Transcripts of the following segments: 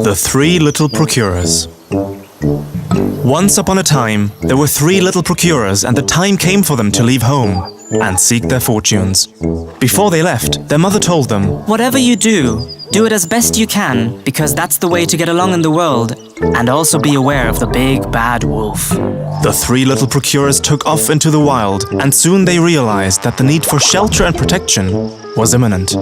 The Three Little Procurers. Once upon a time, there were three little procurers, and the time came for them to leave home and seek their fortunes. Before they left, their mother told them, "Whatever you do it as best you can, because that's the way to get along in the world, and also be aware of the big bad wolf." The three little procurers took off into the wild, and soon they realized that the need for shelter and protection was imminent.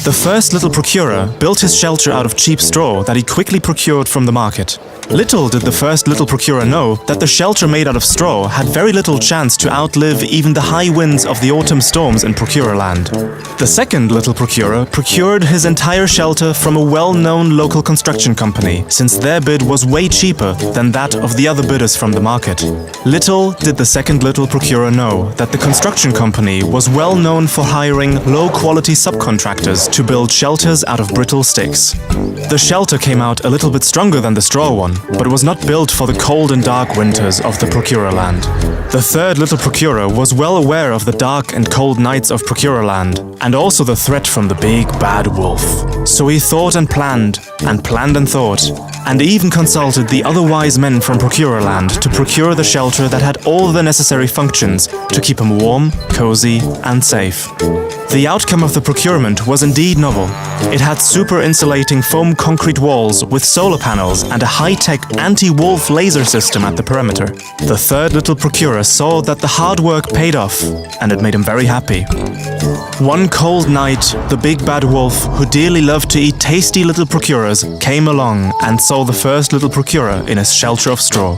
The first little procurer built his shelter out of cheap straw that he quickly procured from the market. Little did the first little procurer know that the shelter made out of straw had very little chance to outlive even the high winds of the autumn storms in Procurerland. The second little procurer procured his entire shelter from a well-known local construction company, since their bid was way cheaper than that of the other bidders from the market. Little did the second little procurer know that the construction company was well known for hiring low-quality subcontractors to build shelters out of brittle sticks. The shelter came out a little bit stronger than the straw one, but was not built for the cold and dark winters of the Procurerland. The third little procurer was well aware of the dark and cold nights of Procurerland, and also the threat from the big bad wolf. So he thought and planned and thought, and even consulted the other wise men from Procurerland to procure the shelter that had all the necessary functions to keep him warm, cozy, and safe. The outcome of the procurement was indeed novel. It had super insulating foam concrete walls with solar panels and a high-tech anti-wolf laser system at the perimeter. The third little procurer saw that the hard work paid off, and it made him very happy. One cold night, the big bad wolf, who dearly loved to eat tasty little procurers, came along and saw the first little procurer in his shelter of straw.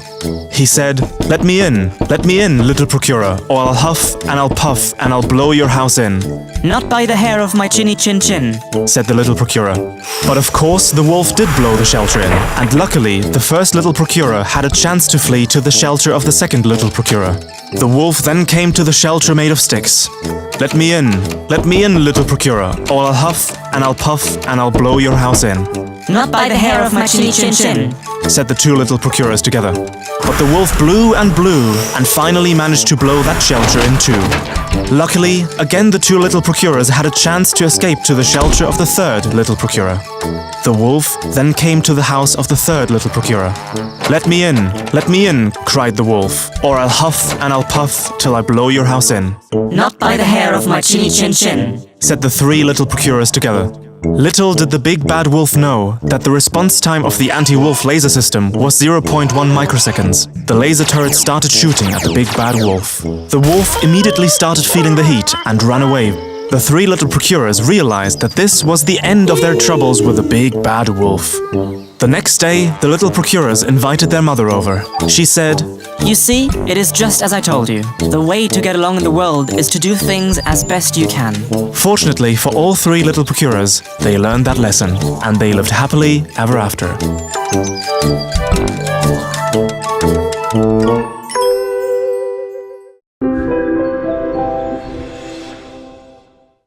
He said, let me in, little procurer, or I'll huff and I'll puff and I'll blow your house in." "Not by the hair of my chinny chin chin," said the little procurer. But of course the wolf did blow the shelter in, and luckily the first little procurer had a chance to flee to the shelter of the second little procurer. The wolf then came to the shelter made of sticks. Let me in, little procurer, or I'll huff and I'll puff and I'll blow your house in." "Not by the hair of my chinny chin chin," said the two little procurers together. But the wolf blew and finally managed to blow that shelter in too. Luckily, again the two little procurers had a chance to escape to the shelter of the third little procurer. The wolf then came to the house of the third little procurer. Let me in, cried the wolf, or I'll huff and I'll puff till I blow your house in." "Not by the hair of my chinny chin chin," said the three little procurers together. Little did the big bad wolf know that the response time of the anti-wolf laser system was 0.1 microseconds. The laser turret started shooting at the big bad wolf. The wolf immediately started feeling the heat and ran away. The three little procurers realized that this was the end of their troubles with the big bad wolf. The next day, the little procurers invited their mother over. She said, "You see, it is just as I told you. The way to get along in the world is to do things as best you can." Fortunately for all three little procurers, they learned that lesson, and they lived happily ever after.